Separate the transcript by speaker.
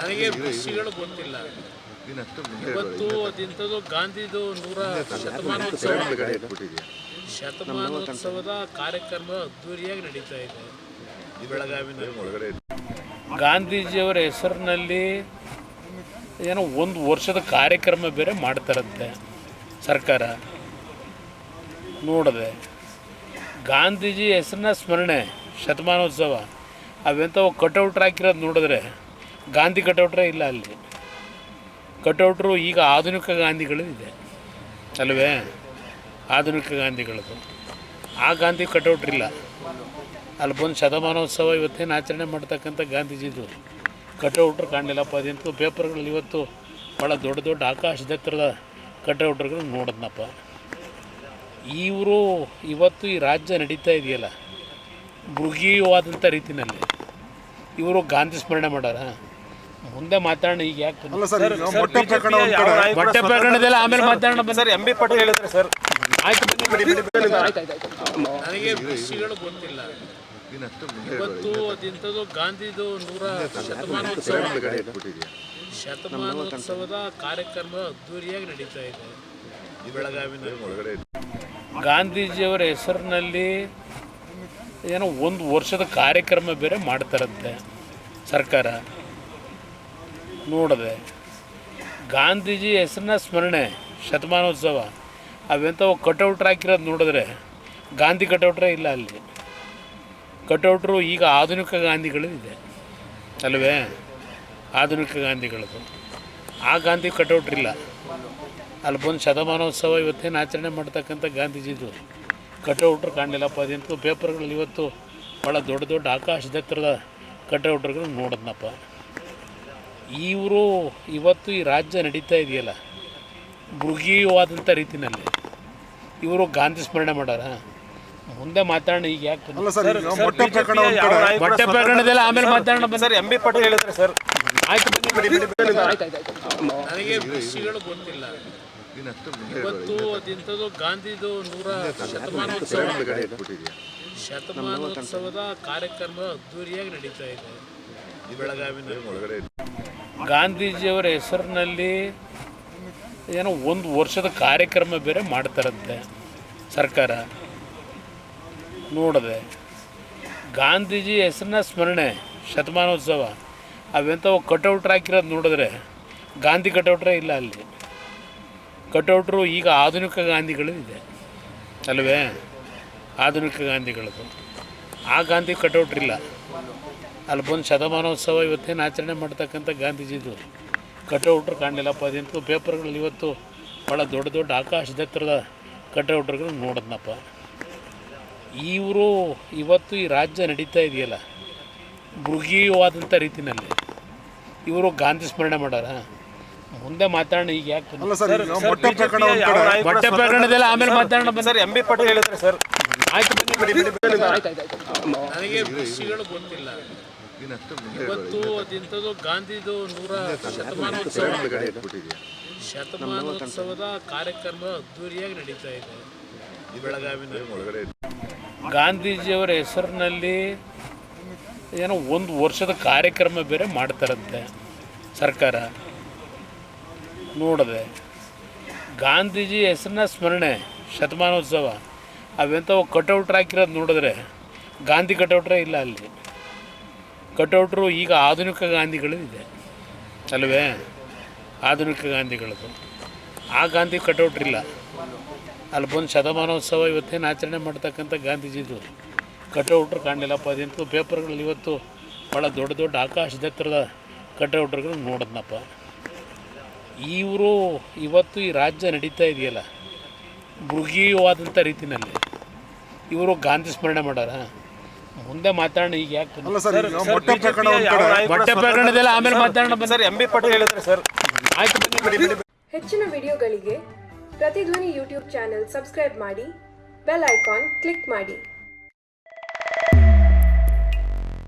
Speaker 1: ನನಗೆ ವಿಷಯಗಳು ಗೊತ್ತಿಲ್ಲ. ಇವತ್ತು ಅದಿಂಥದ್ದು ಗಾಂಧಿದು ಶತಮಾನೋತ್ಸವದ ಕಾರ್ಯಕ್ರಮ ಅದ್ದೂರಿಯಾಗಿ ನಡೀತಾ ಇದೆ ಬೆಳಗಾವಿನಲ್ಲಿ. ಗಾಂಧೀಜಿಯವರ ಹೆಸರಿನಲ್ಲಿ ಏನೋ ಒಂದು ವರ್ಷದ ಕಾರ್ಯಕ್ರಮ ಬೇರೆ ಮಾಡ್ತಾರಂತೆ ಸರ್ಕಾರ. ನೋಡಿದೆ ಗಾಂಧೀಜಿ ಹೆಸರನ್ನ ಸ್ಮರಣೆ ಶತಮಾನೋತ್ಸವ ಅವೆಂಥವು ಕಟೌಟ್ರ್ ಹಾಕಿರೋದು ನೋಡಿದ್ರೆ ಗಾಂಧಿ ಕಟೌಟ್ರೇ ಇಲ್ಲ ಅಲ್ಲಿ. ಕಟೌಟ್ರು ಈಗ ಆಧುನಿಕ ಗಾಂಧಿಗಳು ಇದೆ ಅಲ್ವೇ, ಆಧುನಿಕ ಗಾಂಧಿಗಳದು. ಆ ಗಾಂಧಿ ಕಟೌಟ್ರಿಲ್ಲ ಅಲ್ಲಿ. ಬಂದು ಶತಮಾನೋತ್ಸವ ಇವತ್ತೇನು ಆಚರಣೆ ಮಾಡ್ತಕ್ಕಂಥ ಗಾಂಧೀಜಿದು ಕಟೌಟ್ರು ಕಾಣಲಿಲ್ಲಪ್ಪ. ಅದಿಂತೂ ಪೇಪರ್ಗಳಲ್ಲಿ ಇವತ್ತು ಭಾಳ ದೊಡ್ಡ ದೊಡ್ಡ ಆಕಾಶದೆತ್ತರದ ಕಟೌಟ್ರುಗಳು ನೋಡಿದ್ನಪ್ಪ. ಇವರು ಇವತ್ತು ಈ ರಾಜ್ಯ ನಡೀತಾ ಇದೆಯಲ್ಲ ಮೃಗೀಯವಾದಂಥ ರೀತಿಯಲ್ಲಿ ಇವರು ಗಾಂಧಿ ಸ್ಮರಣೆ ಮಾಡ್ಯಾರ. ಮುಂದೆ ಮಾತಾಡೋಣ. ಈಗ ಯಾಕೆ ಮೊಟ್ಟೆ ಪ್ರಕರಣದಲ್ಲ ಆಮೇಲೆ ಮಾತಾಡೋಣ.
Speaker 2: ಸರ್ ಎಂ ಬಿ ಪಾಟೀಲ್ ಹೇಳಿದ್ರೆ ಸರ್
Speaker 1: ಆಯ್ತು. ನನಗೆ ವಿಷಯಗಳು ಗೊತ್ತಿಲ್ಲ. ಇವತ್ತು ಅದಿಂಥದ್ದು ಗಾಂಧಿದು ಶತಮಾನೋತ್ಸವದ ಕಾರ್ಯಕ್ರಮ ಅದ್ದೂರಿಯಾಗಿ ನಡೀತಾ ಇದೆ ಬೆಳಗಾವಿನಲ್ಲಿ. ಗಾಂಧೀಜಿಯವರ ಹೆಸರಿನಲ್ಲಿ ಏನೋ ಒಂದು ವರ್ಷದ ಕಾರ್ಯಕ್ರಮ ಬೇರೆ ಮಾಡ್ತಾರಂತೆ ಸರ್ಕಾರ. ನೋಡಿದೆ ಗಾಂಧೀಜಿ ಹೆಸರನ್ನ ಸ್ಮರಣೆ ಶತಮಾನೋತ್ಸವ ಅವೆಂಥವು ಕಟೌಟ್ರ್ ಹಾಕಿರೋದು ನೋಡಿದ್ರೆ ಗಾಂಧಿ ಕಟೌಟ್ರೇ ಇಲ್ಲ ಅಲ್ಲಿ. ಕಟೌಟ್ರು ಈಗ ಆಧುನಿಕ ಗಾಂಧಿಗಳು ಇದೆ ಅಲ್ವೇ, ಆಧುನಿಕ ಗಾಂಧಿಗಳದು. ಆ ಗಾಂಧಿ ಕಟೌಟ್ರಿಲ್ಲ ಅಲ್ಲಿ. ಬಂದು ಶತಮಾನೋತ್ಸವ ಇವತ್ತೇನು ಆಚರಣೆ ಮಾಡ್ತಕ್ಕಂಥ ಗಾಂಧೀಜಿದು ಕಟೌಟ್ರು ಕಾಣಲಿಲ್ಲಪ್ಪ. ಅದಿಂತೂ ಪೇಪರ್ಗಳಲ್ಲಿ ಇವತ್ತು ಭಾಳ ದೊಡ್ಡ ದೊಡ್ಡ ಆಕಾಶದೆತ್ತರದ ಕಟೌಟ್ರುಗಳು ನೋಡಿದ್ನಪ್ಪ. ಇವರು ಇವತ್ತು ಈ ರಾಜ್ಯ ನಡೀತಾ ಇದೆಯಲ್ಲ ಮೃಗೀಯವಾದಂಥ ರೀತಿಯಲ್ಲಿ ಇವರು ಗಾಂಧಿ ಸ್ಮರಣೆ ಮಾಡ್ಯಾರ. ಮುಂದೆ ಮಾತಾಡೋಣ. ಈಗ ಯಾಕೆ ಮೊಟ್ಟೆ ಪ್ರಕರಣದಲ್ಲ ಆಮೇಲೆ ಮಾತಾಡೋಣ.
Speaker 2: ಸರ್ ಎಂ ಬಿ ಪಾಟೀಲ್ ಹೇಳಿದ್ರೆ ಸರ್
Speaker 1: ಆಯ್ತು. ನನಗೆ ವಿಷಯಗಳು ಗೊತ್ತಿಲ್ಲ. ಇವತ್ತು ಅದಿಂಥದ್ದು ಗಾಂಧಿದು ಶತಮಾನೋತ್ಸವದ ಕಾರ್ಯಕ್ರಮ ಅದ್ದೂರಿಯಾಗಿ ನಡೀತಾ ಇದೆ ಬೆಳಗಾವಿನಲ್ಲಿ. ಗಾಂಧೀಜಿಯವರ ಹೆಸರಿನಲ್ಲಿ ಏನೋ ಒಂದು ವರ್ಷದ ಕಾರ್ಯಕ್ರಮ ಬೇರೆ ಮಾಡ್ತಾರಂತೆ ಸರ್ಕಾರ. ನೋಡಿದೆ ಗಾಂಧೀಜಿ ಹೆಸರನ್ನ ಸ್ಮರಣೆ ಶತಮಾನೋತ್ಸವ ಅವೆಂಥವು ಕಟೌಟ್ರ್ ಹಾಕಿರೋದು ನೋಡಿದ್ರೆ ಗಾಂಧಿ ಕಟೌಟ್ರೇ ಇಲ್ಲ ಅಲ್ಲಿ. ಕಟೌಟ್ರು ಈಗ ಆಧುನಿಕ ಗಾಂಧಿಗಳು ಇದೆ ಅಲ್ವೇ, ಆಧುನಿಕ ಗಾಂಧಿಗಳದು. ಆ ಗಾಂಧಿ ಕಟೌಟ್ರಿಲ್ಲ ಅಲ್ಲಿ. ಬಂದು ಶತಮಾನೋತ್ಸವ ಇವತ್ತೇನು ಆಚರಣೆ ಮಾಡ್ತಕ್ಕಂಥ ಗಾಂಧೀಜಿದು ಕಟೌಟ್ರು ಕಾಣಲಿಲ್ಲಪ್ಪ. ಅದಿಂತೂ ಪೇಪರ್ಗಳಲ್ಲಿ ಇವತ್ತು ಭಾಳ ದೊಡ್ಡ ದೊಡ್ಡ ಆಕಾಶದೆತ್ತರದ ಕಟೌಟ್ರುಗಳು ನೋಡಿದ್ನಪ್ಪ. ಇವರು ಇವತ್ತು ಈ ರಾಜ್ಯ ನಡೀತಾ ಇದೆಯಲ್ಲ ಮೃಗೀಯವಾದಂಥ ರೀತಿಯಲ್ಲಿ ಇವರು ಗಾಂಧಿ ಸ್ಮರಣೆ ಮಾಡ್ಯಾರ. ಮುಂದೆ ಮಾತಾಡೋಣ. ಈಗ ಯಾಕೆ ಮೊಟ್ಟೆ ಪ್ರಕರಣದಲ್ಲ ಆಮೇಲೆ ಮಾತಾಡೋಣ.
Speaker 2: ಸರ್ ಎಂ ಬಿ ಪಾಟೀಲ್ ಹೇಳಿದ್ರೆ ಸರ್
Speaker 1: ಆಯ್ತು. ನನಗೆ ವಿಷಯಗಳು ಗೊತ್ತಿಲ್ಲ. ಇವತ್ತು ಅದಿಂಥದ್ದು ಗಾಂಧಿದು ಶತಮಾನೋತ್ಸವದ ಕಾರ್ಯಕ್ರಮ ಅದ್ದೂರಿಯಾಗಿ ನಡೀತಾ ಇದೆ ಬೆಳಗಾವಿನಲ್ಲಿ. ಗಾಂಧೀಜಿಯವರ ಹೆಸರಿನಲ್ಲಿ ಏನೋ ಒಂದು ವರ್ಷದ ಕಾರ್ಯಕ್ರಮ ಬೇರೆ ಮಾಡ್ತಾರಂತೆ ಸರ್ಕಾರ. ನೋಡಿದೆ ಗಾಂಧೀಜಿ ಹೆಸರನ್ನ ಸ್ಮರಣೆ ಶತಮಾನೋತ್ಸವ ಅವೆಂಥವು ಕಟೌಟ್ರ್ ಹಾಕಿರೋದು ನೋಡಿದ್ರೆ ಗಾಂಧಿ ಕಟೌಟ್ರೇ ಇಲ್ಲ ಅಲ್ಲಿ. ಕಟೌಟ್ರು ಈಗ ಆಧುನಿಕ ಗಾಂಧಿಗಳು ಇದೆ ಅಲ್ವೇ, ಆಧುನಿಕ ಗಾಂಧಿಗಳದು. ಆ ಗಾಂಧಿ ಕಟೌಟ್ರಿಲ್ಲ ಅಲ್ಲಿ. ಬಂದು ಶತಮಾನೋತ್ಸವ ಇವತ್ತೇನು ಆಚರಣೆ ಮಾಡ್ತಕ್ಕಂಥ ಗಾಂಧೀಜಿದು ಕಟೌಟ್ರು ಕಾಣಲಿಲ್ಲಪ್ಪ. ಅದಿಂತೂ ಪೇಪರ್ಗಳಲ್ಲಿ ಇವತ್ತು ಭಾಳ ದೊಡ್ಡ ದೊಡ್ಡ ಆಕಾಶದೆತ್ತರದ ಕಟೌಟ್ರುಗಳು ನೋಡಿದ್ನಪ್ಪ. ಇವರು ಇವತ್ತು ಈ ರಾಜ್ಯ ನಡೀತಾ ಇದೆಯಲ್ಲ ಮೃಗೀಯವಾದಂಥ ರೀತಿಯಲ್ಲಿ ಇವರು ಗಾಂಧಿ ಸ್ಮರಣೆ ಮಾಡ್ಯಾರ. ಮುಂದೆ ಮಾತಾಡೋಣ. ಈಗ ಯಾಕೆ ಮೊಟ್ಟೆ ಪ್ರಕರಣದಲ್ಲ ಆಮೇಲೆ ಮಾತಾಡೋಣ.
Speaker 2: ಸರ್ ಎಂ ಬಿ ಪಾಟೀಲ್ ಹೇಳಿದ್ರೆ ಸರ್
Speaker 1: ಆಯ್ತು.
Speaker 3: ಹೆಚ್ಚಿನ ವಿಡಿಯೋಗಳಿಗೆ ಪ್ರತಿಧ್ವನಿ ಯೂಟ್ಯೂಬ್ ಚಾನೆಲ್ ಸಬ್ಸ್ಕ್ರೈಬ್ ಮಾಡಿ, ಬೆಲ್ ಐಕಾನ್ ಕ್ಲಿಕ್ ಮಾಡಿ.